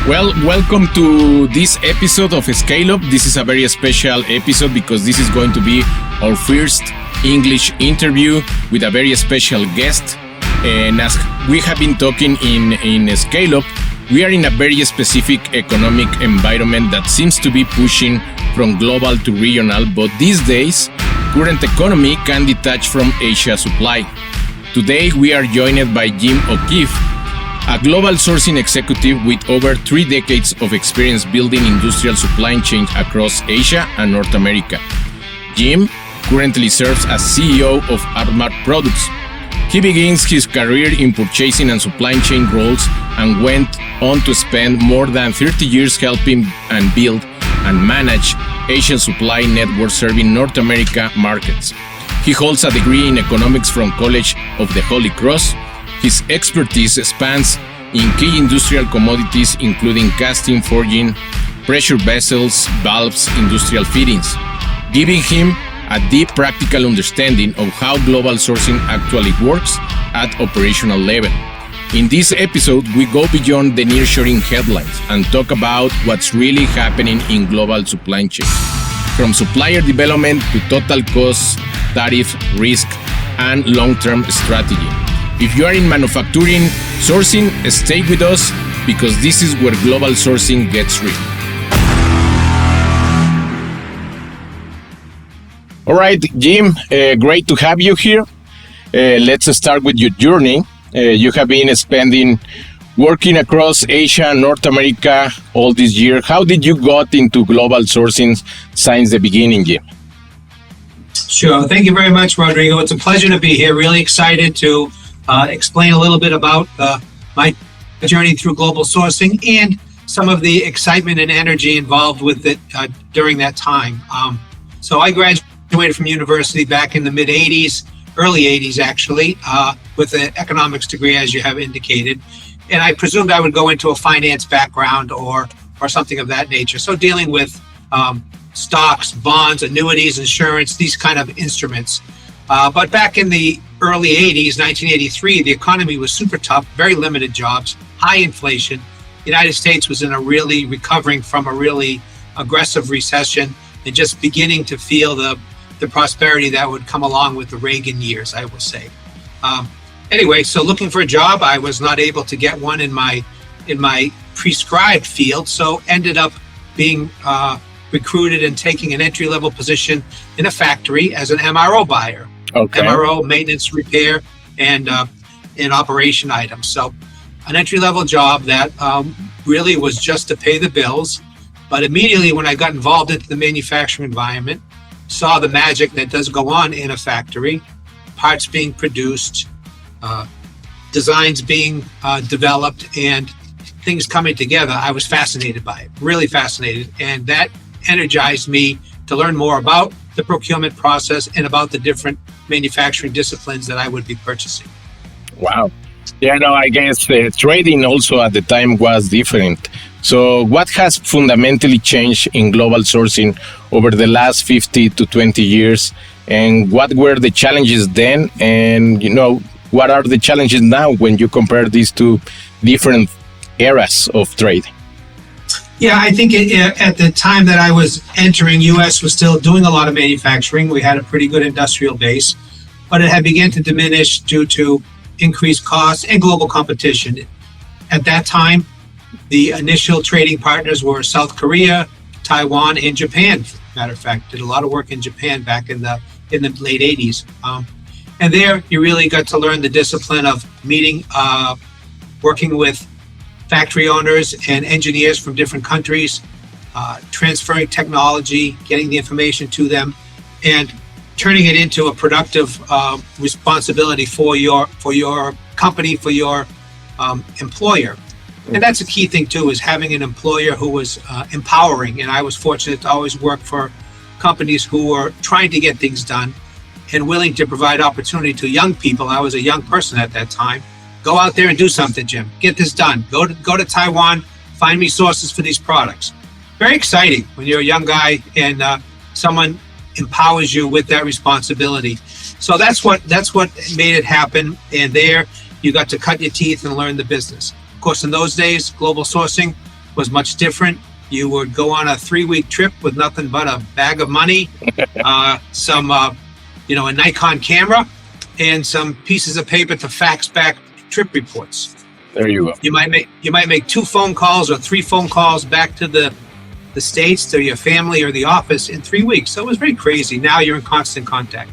Well, welcome to this episode of Scale Up. This is a very special episode because this is going to be our first English interview with a very special guest. And as we have been talking in Scale Up, we are in a very specific economic environment that seems to be pushing from global to regional, but these days, current economy can detach from Asia supply. Today, we are joined by Jim O'Keefe, a global sourcing executive with over 3 decades of experience building industrial supply chains across Asia and North America. Jim currently serves as CEO of Artmark Products. He begins his career in purchasing and supply chain roles and went on to spend more than 30 years helping and build and manage Asian supply networks serving North America markets. He holds a degree in economics from College of the Holy Cross. His expertise spans in key industrial commodities including casting, forging, pressure vessels, valves, industrial fittings, giving him a deep practical understanding of how global sourcing actually works at operational level. In this episode, we go beyond the nearshoring headlines and talk about what's really happening in global supply chain, from supplier development to total cost, tariff, risk, and long-term strategy. If you are in manufacturing sourcing, stay with us because this is where global sourcing gets real. All right, Jim, great to have you here. Let's start with your journey. You have been working across Asia and North America all this year. How did you got into global sourcing since the beginning, Jim? Sure. Thank you very much, Rodrigo. It's a pleasure to be here. Really excited to explain a little bit about my journey through global sourcing and some of the excitement and energy involved with it during that time. So I graduated from university back in the mid-'80s, early 80s actually, with an economics degree, as you have indicated. And I presumed I would go into a finance background or something of that nature. So dealing with stocks, bonds, annuities, insurance, these kind of instruments. But back in the early 80s, 1983, the economy was super tough, very limited jobs, high inflation. The United States was recovering from a really aggressive recession and just beginning to feel the prosperity that would come along with the Reagan years, I will say. Anyway, so looking for a job, I was not able to get one in my prescribed field, so ended up being recruited and taking an entry-level position in a factory as an MRO buyer. Okay. MRO, maintenance, repair, and operation items. So an entry-level job that really was just to pay the bills. But immediately when I got involved into the manufacturing environment, saw the magic that does go on in a factory, parts being produced, designs being developed, and things coming together, I was fascinated by it, really fascinated. And that energized me to learn more about the procurement process and about the different manufacturing disciplines that I would be purchasing. Wow. Yeah, no, I guess trading also at the time was different. So what has fundamentally changed in global sourcing over the last 50 to 20 years? And what were the challenges then? And, what are the challenges now when you compare these two different eras of trade? Yeah, I think at the time that I was entering, U.S. was still doing a lot of manufacturing. We had a pretty good industrial base, but it had begun to diminish due to increased costs and global competition. At that time, the initial trading partners were South Korea, Taiwan, and Japan. Matter of fact, did a lot of work in Japan back in the late 80s. And there, you really got to learn the discipline of working with factory owners and engineers from different countries, transferring technology, getting the information to them, and turning it into a productive responsibility for your company, for your employer. And that's a key thing too, is having an employer who was empowering. And I was fortunate to always work for companies who were trying to get things done and willing to provide opportunity to young people. I was a young person at that time. Go out there and do something, Jim. Get this done. Go to Taiwan, find me sources for these products. Very exciting when you're a young guy and someone empowers you with that responsibility. So that's what made it happen. And there you got to cut your teeth and learn the business. Of course, in those days, global sourcing was much different. You would go on a 3-week trip with nothing but a bag of money, a Nikon camera, and some pieces of paper to fax back trip reports. There you go. You might make 2 phone calls or 3 phone calls back to the States, to your family or the office in 3 weeks. So it was very crazy. Now you're in constant contact.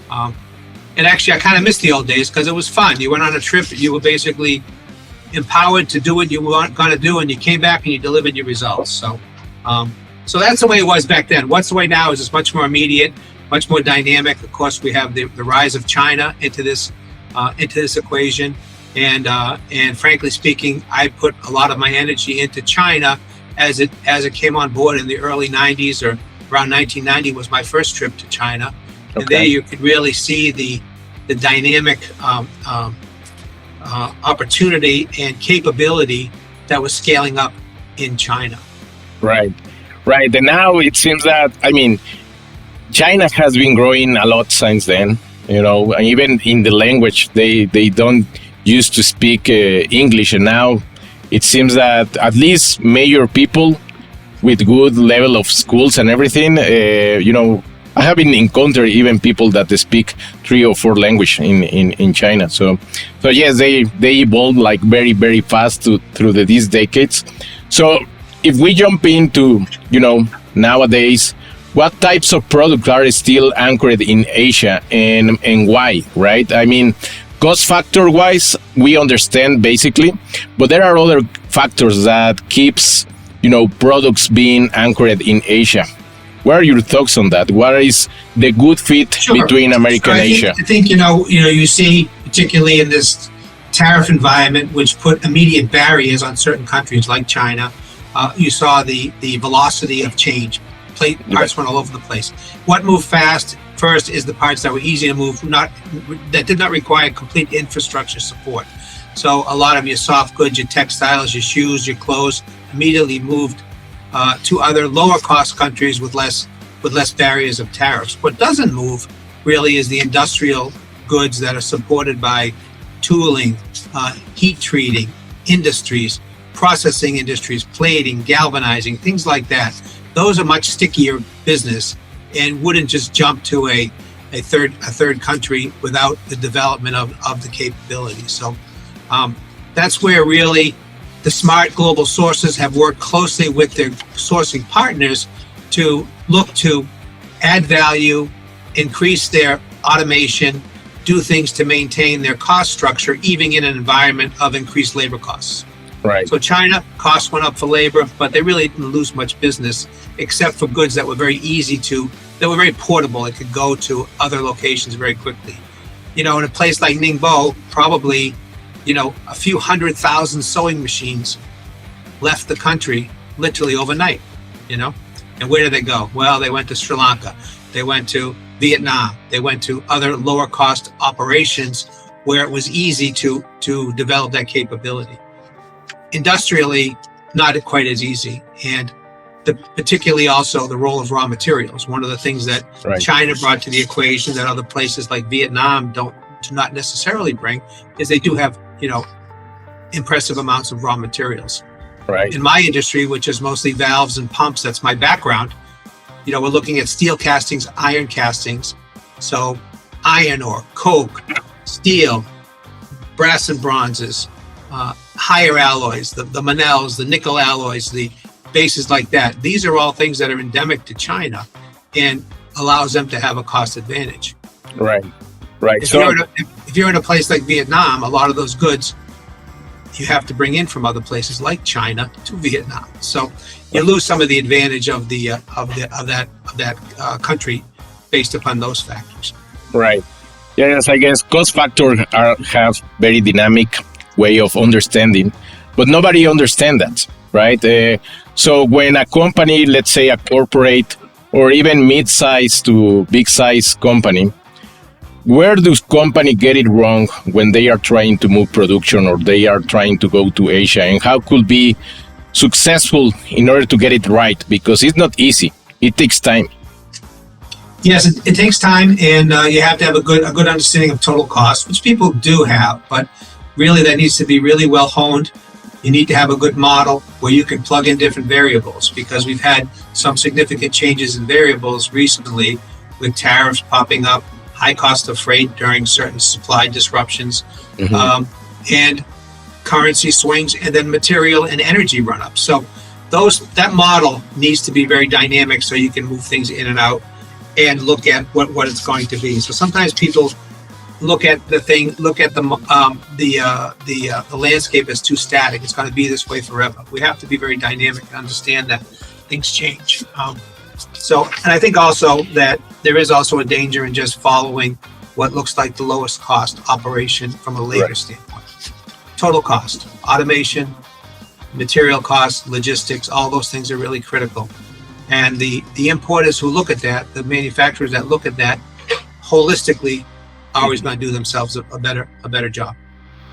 And actually, I kind of miss the old days because it was fun. You went on a trip, you were basically empowered to do what you were going to do, and you came back and you delivered your results. So that's the way it was back then. What's the way now is it's much more immediate, much more dynamic. Of course, we have the rise of China into this equation, and frankly speaking, I put a lot of my energy into China as it came on board in the early 90s, or around 1990 was my first trip to China. Okay. And there you could really see the dynamic opportunity and capability that was scaling up in China. Right. And now it seems that, China has been growing a lot since then, and even in the language, they don't used to speak English, and now it seems that at least major people with good level of schools and everything, I haven't encountered even people that speak 3 or 4 languages in China. So yes, they evolved like very, very fast through these decades. So if we jump into, nowadays, what types of products are still anchored in Asia and why, right? Cost factor wise, we understand basically, but there are other factors that keeps, products being anchored in Asia. What are your thoughts on that? What is the good fit between America and Asia? I think you see, particularly in this tariff environment, which put immediate barriers on certain countries like China. You saw the velocity of change. Parts went all over the place. What moved fast first is the parts that were easy to move, that did not require complete infrastructure support. So a lot of your soft goods, your textiles, your shoes, your clothes immediately moved to other lower cost countries with less barriers of tariffs. What doesn't move really is the industrial goods that are supported by tooling, heat treating industries, processing industries, plating, galvanizing, things like that. Those are much stickier business and wouldn't just jump to a third country without the development of the capability. So that's where really the smart global sources have worked closely with their sourcing partners to look to add value, increase their automation, do things to maintain their cost structure, even in an environment of increased labor costs. Right. So China, costs went up for labor, but they really didn't lose much business except for goods that were very that were very portable. It could go to other locations very quickly. In a place like Ningbo, probably, a few 100,000 sewing machines left the country literally overnight, And where did they go? Well, they went to Sri Lanka. They went to Vietnam. They went to other lower cost operations where it was easy to develop that capability. Industrially, not quite as easy. And particularly also the role of raw materials. One of the things that China brought to the equation that other places like Vietnam do not necessarily bring is they do have, impressive amounts of raw materials. Right. In my industry, which is mostly valves and pumps, that's my background, we're looking at steel castings, iron castings. So iron ore, coke, steel, brass and bronzes, higher alloys, the Manels, the nickel alloys, the bases like that. These are all things that are endemic to China and allows them to have a cost advantage. Right. If you're in a place like Vietnam, a lot of those goods you have to bring in from other places like China to Vietnam. So you lose some of the advantage of that country based upon those factors. Right. Yes, I guess cost factors have very dynamic way of understanding, but nobody understands that, right? So when a company, let's say a corporate or even mid-size to big-size company, where does company get it wrong when they are trying to move production or they are trying to go to Asia, and how could be successful in order to get it right? Because it's not easy. It takes time. Yes, it takes time, and you have to have a good understanding of total cost, which people do have, but really that needs to be really well honed. You need to have a good model where you can plug in different variables, because we've had some significant changes in variables recently with tariffs popping up, high cost of freight during certain supply disruptions, and currency swings, and then material and energy run-ups. So that model needs to be very dynamic so you can move things in and out and look at what it's going to be. So sometimes people look at the landscape as too static. It's going to be this way forever. We have to be very dynamic and understand that things change. And I think also that there is also a danger in just following what looks like the lowest cost operation from a labor standpoint. Total cost, automation, material costs, logistics, all those things are really critical. And the importers who look at that, the manufacturers that look at that holistically, are always going to do themselves a better job.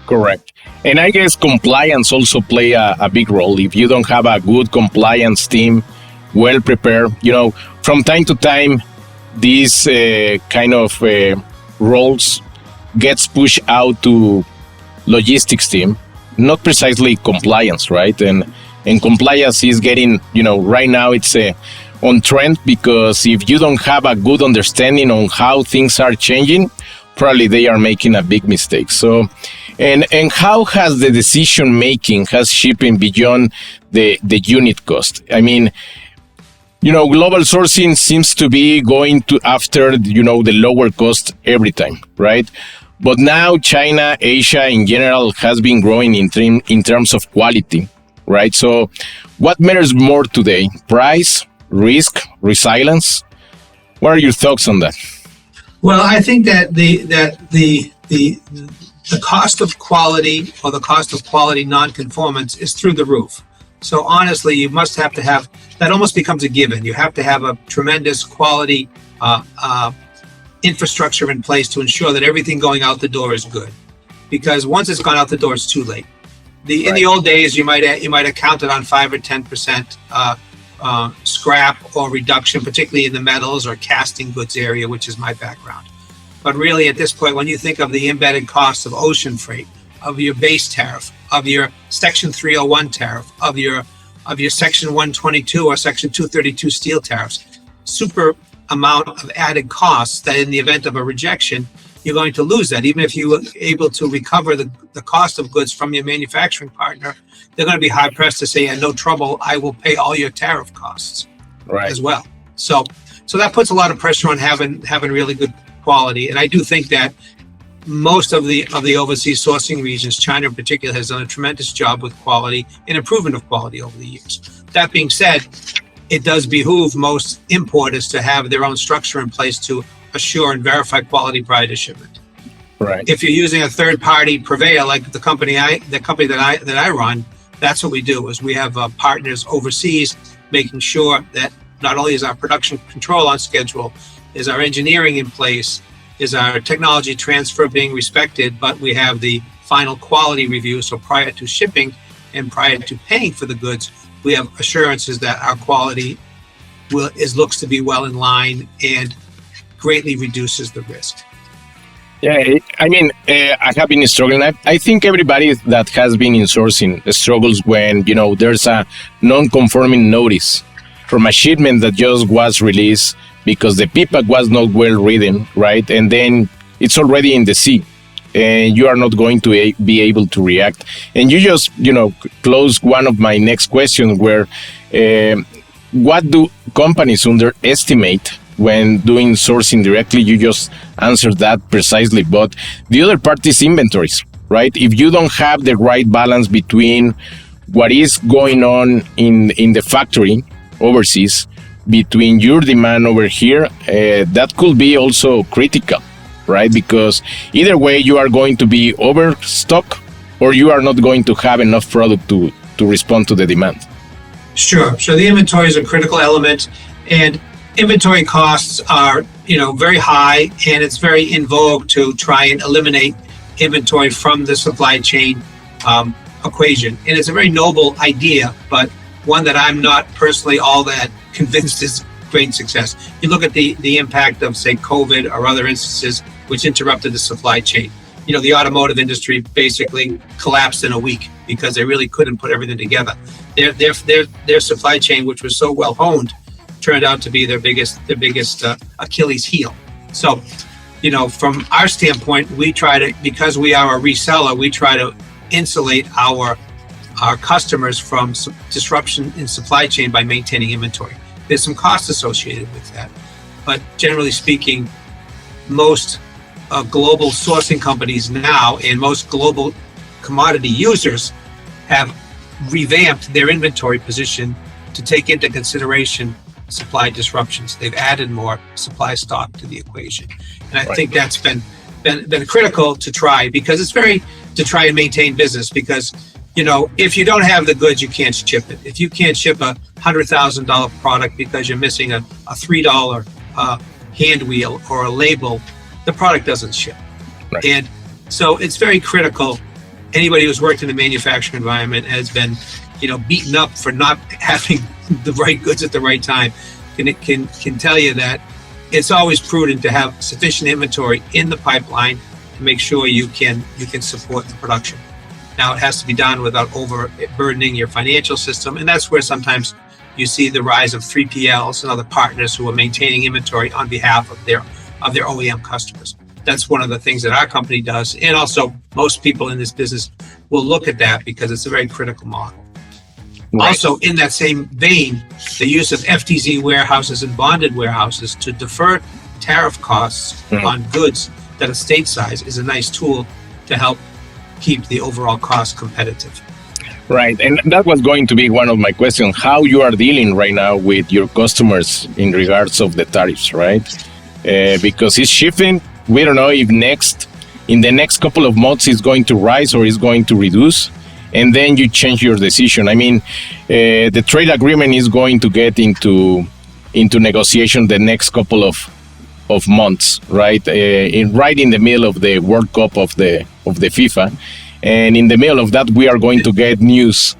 Correct. And I guess compliance also play a big role. If you don't have a good compliance team, well prepared, from time to time, these kind of roles gets pushed out to logistics team, not precisely compliance, right? And compliance is getting, right now it's on trend, because if you don't have a good understanding on how things are changing, probably they are making a big mistake. So, and how has the decision making has shifted beyond the unit cost? I mean, global sourcing seems to be going to after, the lower cost every time, right? But now China, Asia in general has been growing in terms of quality, right? So what matters more today? Price, risk, resilience? What are your thoughts on that? Well, I think that the cost of quality, or the cost of quality non-conformance, is through the roof. So honestly, you must have to have, that almost becomes a given. You have to have a tremendous quality infrastructure in place to ensure that everything going out the door is good. Because once it's gone out the door, it's too late. In the old days, you might have counted on 5 or 10% scrap or reduction, particularly in the metals or casting goods area, which is my background. But really, at this point, when you think of the embedded costs of ocean freight, of your base tariff, of your Section 301 tariff, of your Section 122 or Section 232 steel tariffs, super amount of added costs that in the event of a rejection, you're going to lose that. Even if you were able to recover the cost of goods from your manufacturing partner, they're going to be hard pressed to say, no trouble, I will pay all your tariff costs as well. So that puts a lot of pressure on having really good quality. And I do think that most of the overseas sourcing regions, China in particular, has done a tremendous job with quality and improvement of quality over the years. That being said, it does behoove most importers to have their own structure in place to assure and verify quality prior to shipment. Right. If you're using a third party purveyor, like the company that I run, that's what we do. Is we have partners overseas, making sure that not only is our production control on schedule, is our engineering in place, is our technology transfer being respected, but we have the final quality review. So prior to shipping and prior to paying for the goods, we have assurances that our quality looks to be well in line and greatly reduces the risk. Yeah, I mean, I have been struggling. I think everybody that has been in sourcing struggles when, there's a non-conforming notice from a shipment that just was released because the PPAC was not well written, right? And then it's already in the sea and you are not going to be able to react. And you just, close one of my next questions where what do companies underestimate when doing sourcing directly? You just answered that precisely. But the other part is inventories, right? If you don't have the right balance between what is going on in the factory overseas, between your demand over here, that could be also critical, right? Because either way, you are going to be overstock or you are not going to have enough product to respond to the demand. Sure. So the inventory is a critical element, and inventory costs are, very high, and it's very in vogue to try and eliminate inventory from the supply chain equation. And it's a very noble idea, but one that I'm not personally all that convinced is great success. You look at the impact of, say, COVID or other instances which interrupted the supply chain. the automotive industry basically collapsed in a week because they really couldn't put everything together. Their supply chain, which was so well honed, turned out to be their biggest Achilles heel. So, from our standpoint, we try to, because we are a reseller, we try to insulate our customers from disruption in supply chain by maintaining inventory. There's some costs associated with that, but generally speaking, most global sourcing companies now and most global commodity users have revamped their inventory position to take into consideration supply disruptions. They've added more supply stock to the equation, and I think that's been critical to try, because it's to try and maintain business. Because if you don't have the goods, you can't ship it. If you can't ship a $100,000 product because you're missing a $3 hand wheel or a label, the product doesn't ship. Right. And so it's very critical. Anybody who's worked in the manufacturing environment has been, beaten up for not having the right goods at the right time. Can tell you that it's always prudent to have sufficient inventory in the pipeline to make sure you can support the production. Now, it has to be done without overburdening your financial system, and that's where sometimes you see the rise of 3PLs and other partners who are maintaining inventory on behalf of their OEM customers. That's one of the things that our company does, and also most people in this business will look at that because it's a very critical model. Right. Also, in that same vein, the use of FTZ warehouses and bonded warehouses to defer tariff costs on goods that are state size is a nice tool to help keep the overall cost competitive. Right, and that was going to be one of my questions, how you are dealing right now with your customers in regards of the tariffs, right? Because it's shifting. We don't know if in the next couple of months it's going to rise or it's going to reduce, and then you change your decision. I mean, the trade agreement is going to get into negotiation the next couple of months, right? Right in the middle of the World Cup of the FIFA, and in the middle of that, we are going to get news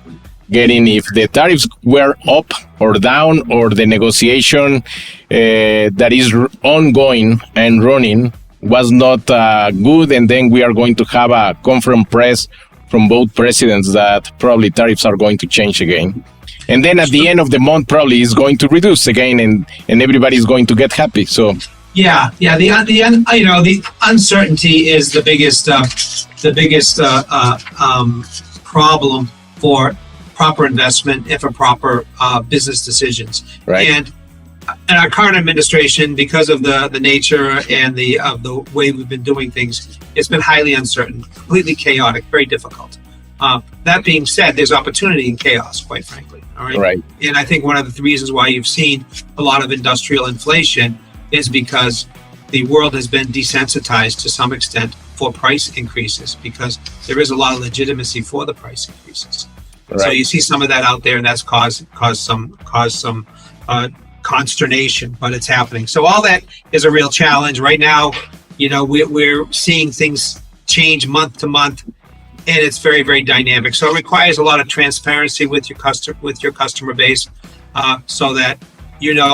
getting if the tariffs were up or down, or the negotiation that is ongoing and running was not good, and then we are going to have a conference press from both presidents that probably tariffs are going to change again. And then at the end of the month, probably is going to reduce again, and everybody is going to get happy. So yeah. The uncertainty is the biggest problem for proper investment and for proper business decisions. Right. And our current administration, because of the nature and the way we've been doing things, it's been highly uncertain, completely chaotic, very difficult. That being said, there's opportunity in chaos, quite frankly. All right. Right. And I think one of the reasons why you've seen a lot of industrial inflation is because the world has been desensitized to some extent for price increases, because there is a lot of legitimacy for the price increases. Right. So you see some of that out there, and that's caused some consternation, but it's happening. So all that is a real challenge right now. We're seeing things change month to month, and it's very, very dynamic. So it requires a lot of transparency with your customer base, so that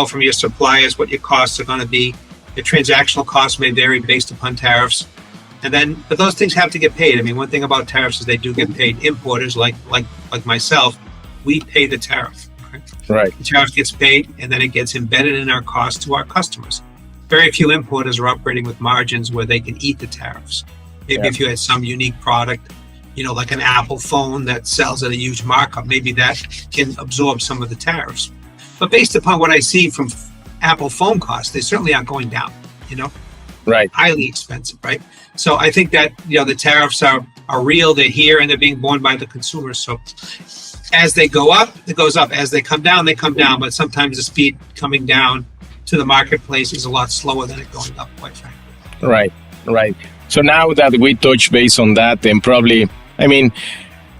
from your suppliers what your costs are going to be. Your transactional costs may vary based upon tariffs, but those things have to get paid. I mean, one thing about tariffs is they do get paid. Importers like myself, we pay the tariff. Okay? Right. The tariff gets paid, and then it gets embedded in our cost to our customers. Very few importers are operating with margins where they can eat the tariffs. Maybe if you had some unique product, like an Apple phone that sells at a huge markup, maybe that can absorb some of the tariffs. But based upon what I see from Apple phone costs, they certainly aren't going down, Right. Highly expensive, right? So I think that, the tariffs are real, they're here, and they're being borne by the consumers. So as they go up, it goes up. As they come down, they come down. But sometimes the speed coming down to the marketplace is a lot slower than it going up, quite frankly. Right. So now that we touch base on that, and probably,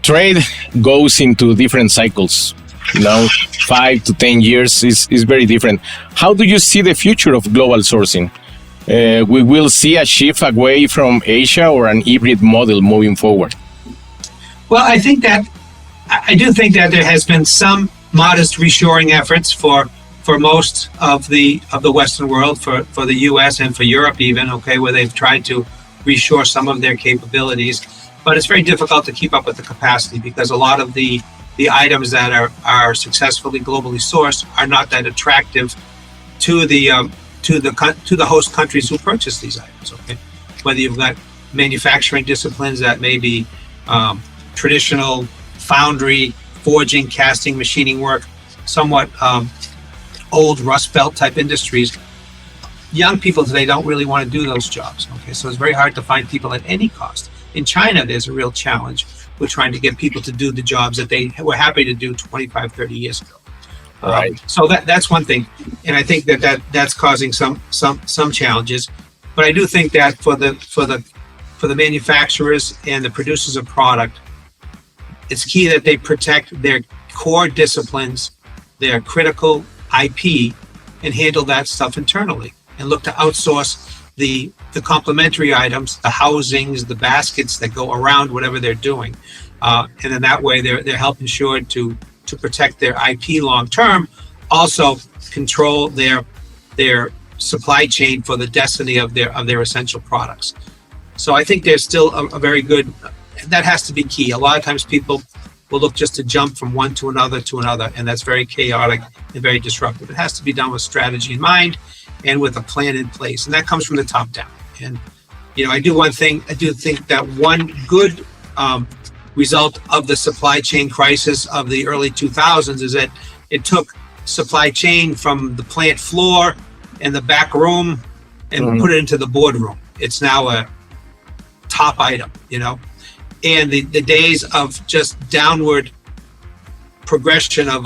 trade goes into different cycles. 5 to 10 years is very different. How do you see the future of global sourcing? We will see a shift away from Asia, or an hybrid model moving forward? Well, I do think that there has been some modest reshoring efforts for most of the Western world, for the U.S. and for Europe even, where they've tried to reshore some of their capabilities. But it's very difficult to keep up with the capacity because a lot of the items that are successfully globally sourced are not that attractive to the host countries who purchase these items. Okay, whether you've got manufacturing disciplines that may be traditional foundry, forging, casting, machining work, somewhat old Rust Belt type industries. Young people today don't really want to do those jobs. Okay, so it's very hard to find people at any cost. In China, there's a real challenge with trying to get people to do the jobs that they were happy to do 25, 30 years ago. Right. So that's one thing, and I think that's causing some challenges. But I do think that for the manufacturers and the producers of product, it's key that they protect their core disciplines, their critical IP, and handle that stuff internally, and look to outsource the complementary items, the housings, the baskets that go around whatever they're doing, and then that way they're help insured to protect their IP long term. Also control their supply chain for the destiny of their essential products. So I think there's still a very good. That has to be key. A lot of times people will look just to jump from one to another, and that's very chaotic and very disruptive. It has to be done with strategy in mind and with a plan in place, and that comes from the top down. And I do think that one good result of the supply chain crisis of the early 2000s is that it took supply chain from the plant floor and the back room and put it into the boardroom. It's now a top item, and the days of just downward progression of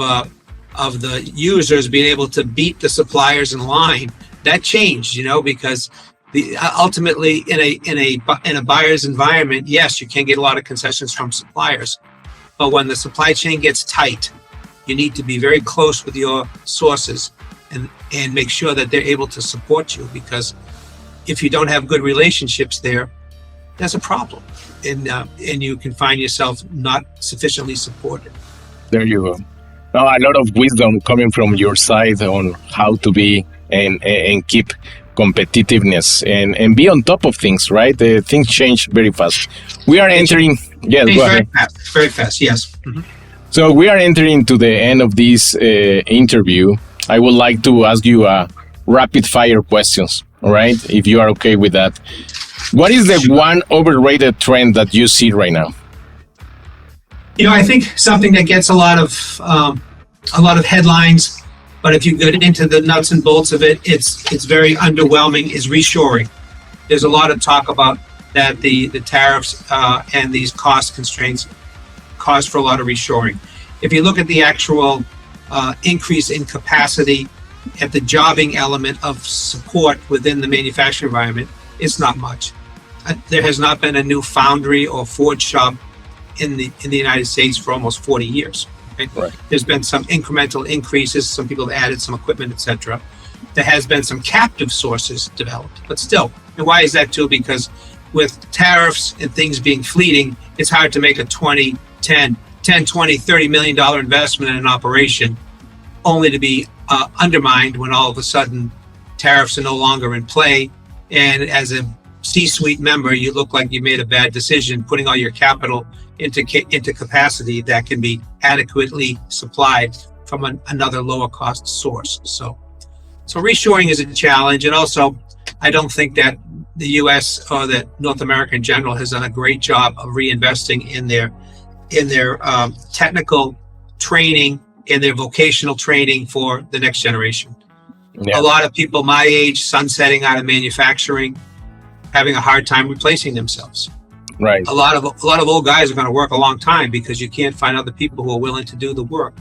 the users being able to beat the suppliers in line, that changed, because ultimately in a buyer's environment, yes, you can get a lot of concessions from suppliers, but when the supply chain gets tight, you need to be very close with your sources and make sure that they're able to support you, because if you don't have good relationships there, that's a problem, and you can find yourself not sufficiently supported. There you go. Now, a lot of wisdom coming from your side on how to be and keep competitiveness and be on top of things, right? Things change very fast. We are entering. Yes, go ahead. Very fast. Yes. Mm-hmm. So we are entering to the end of this interview. I would like to ask you rapid fire questions. All right, if you are okay with that. What is the one overrated trend that you see right now? I think something that gets a lot of headlines, but if you get into the nuts and bolts of it, it's very underwhelming, is reshoring. There's a lot of talk about that the tariffs and these cost constraints cause for a lot of reshoring. If you look at the actual increase in capacity at the jobbing element of support within the manufacturing environment, it's not much. There has not been a new foundry or forge shop in the United States for almost 40 years. Okay? Right. There's been some incremental increases. Some people have added some equipment, etc. There has been some captive sources developed, but still. And why is that too? Because with tariffs and things being fleeting, it's hard to make a 20, 10, 20, $30 million investment in an operation only to be undermined when all of a sudden tariffs are no longer in play. And as a C-suite member, you look like you made a bad decision putting all your capital into capacity that can be adequately supplied from another lower cost source. So reshoring is a challenge. And also, I don't think that the U.S. or that North America in general has done a great job of reinvesting in their technical training, in their vocational training for the next generation. Yeah. A lot of people my age sunsetting out of manufacturing, having a hard time replacing themselves. Right. A lot of old guys are going to work a long time because you can't find other people who are willing to do the work,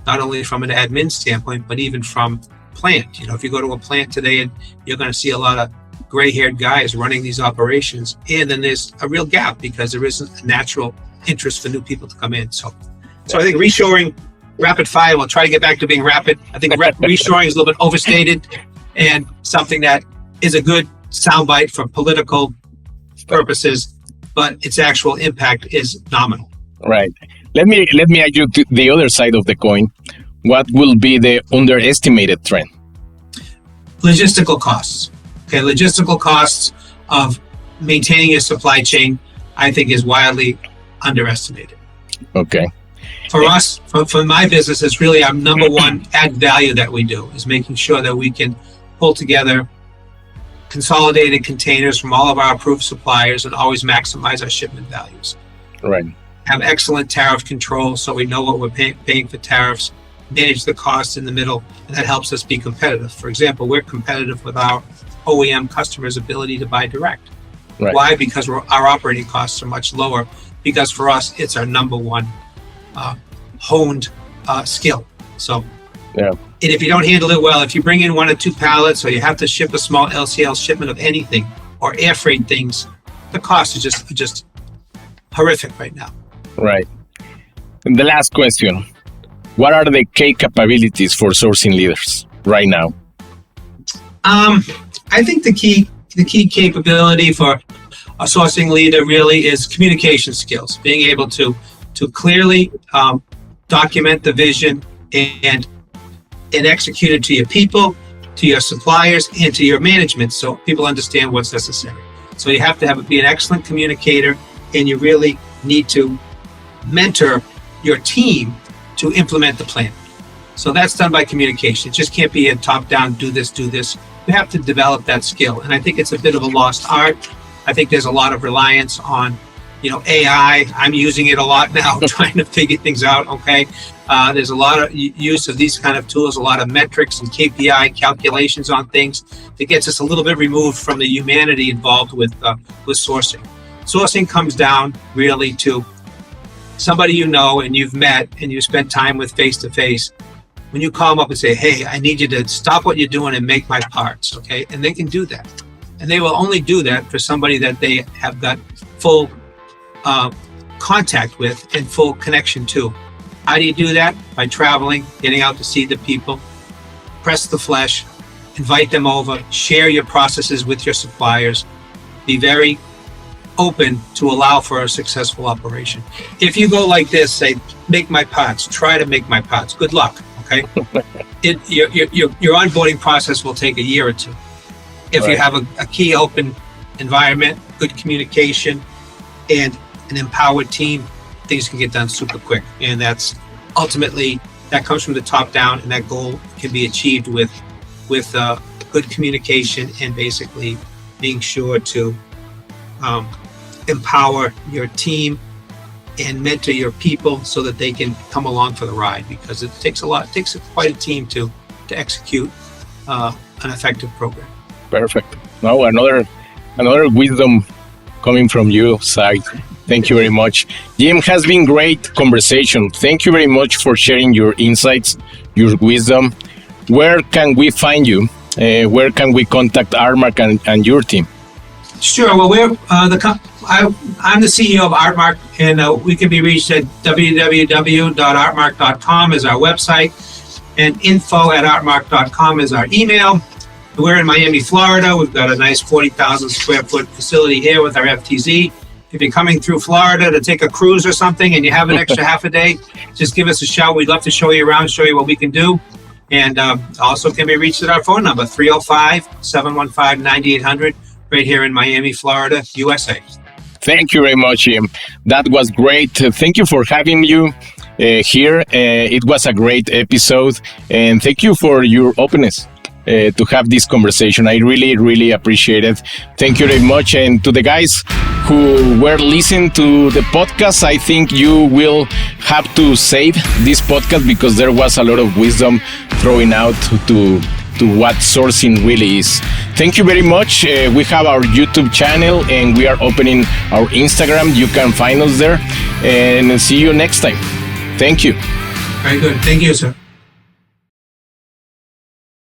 not only from an admin standpoint, but even from plant. If you go to a plant today, and you're going to see a lot of gray-haired guys running these operations, and then there's a real gap because there isn't a natural interest for new people to come in. So I think reshoring, rapid fire. We'll try to get back to being rapid. I think reshoring is a little bit overstated and something that is a good soundbite for political purposes, but its actual impact is nominal. Right. Let me ask you to the other side of the coin. What will be the underestimated trend? Logistical costs. Okay, logistical costs of maintaining your supply chain, I think, is wildly underestimated. Okay. For us, for my business, it's really our number one add value that we do, is making sure that we can pull together consolidated containers from all of our approved suppliers and always maximize our shipment values. Right. Have excellent tariff control, so we know what we're paying for tariffs, manage the costs in the middle, and that helps us be competitive. For example, we're competitive with our OEM customers' ability to buy direct. Right. Why? Because our operating costs are much lower, because for us, it's our number one honed skill. So, yeah. And if you don't handle it well, if you bring in 1 or 2 pallets, or you have to ship a small LCL shipment of anything, or air freight things, the cost is just horrific right now. Right. And the last question: what are the key capabilities for sourcing leaders right now? I think the key capability for a sourcing leader really is communication skills, being able to clearly document the vision and execute it to your people, to your suppliers, and to your management, so people understand what's necessary. So you have to be an excellent communicator, and you really need to mentor your team to implement the plan. So that's done by communication. It just can't be a top-down, do this. You have to develop that skill, and I think it's a bit of a lost art. I think there's a lot of reliance on, AI. I'm using it a lot now, trying to figure things out. Okay, there's a lot of use of these kind of tools, a lot of metrics and KPI calculations on things that gets us a little bit removed from the humanity involved with sourcing. Sourcing comes down really to somebody and you've met and you spent time with face to face. When you call them up and say, "Hey, I need you to stop what you're doing and make my parts," okay, and they can do that, and they will only do that for somebody that they have got full contact with and full connection to. How do you do that? By traveling, getting out to see the people, press the flesh, invite them over, share your processes with your suppliers, be very open to allow for a successful operation. If you go like this, say, "Make my parts," try to make my parts. Good luck, okay? Your onboarding process will take a year or two. If you have a key open environment, good communication, and an empowered team, things can get done super quick. And that's ultimately, that comes from the top down, and that goal can be achieved with good communication and basically being sure to empower your team and mentor your people so that they can come along for the ride, because it takes quite a team to execute an effective program. Perfect. Now another wisdom coming from you, Sai. Thank you very much. Jim, has been great conversation. Thank you very much for sharing your insights, your wisdom. Where can we find you? Where can we contact Artmark and your team? Sure. Well, I'm the CEO of Artmark, and we can be reached at www.artmark.com is our website, and info@artmark.com is our email. We're in Miami, Florida. We've got a nice 40,000 square foot facility here with our FTZ. If you're coming through Florida to take a cruise or something and you have an extra half a day, just give us a shout. We'd love to show you around, show you what we can do. And also can be reached at our phone number, 305-715-9800, right here in Miami, Florida, USA. Thank you very much, Jim. That was great. Thank you for having you here. It was a great episode. And thank you for your openness to have this conversation. I really, really appreciate it. Thank you very much. And to the guys who were listening to the podcast, I think you will have to save this podcast because there was a lot of wisdom throwing out to what sourcing really is. Thank you very much. We have our YouTube channel and we are opening our Instagram. You can find us there, and see you next time. Thank you. Very good. Thank you, sir.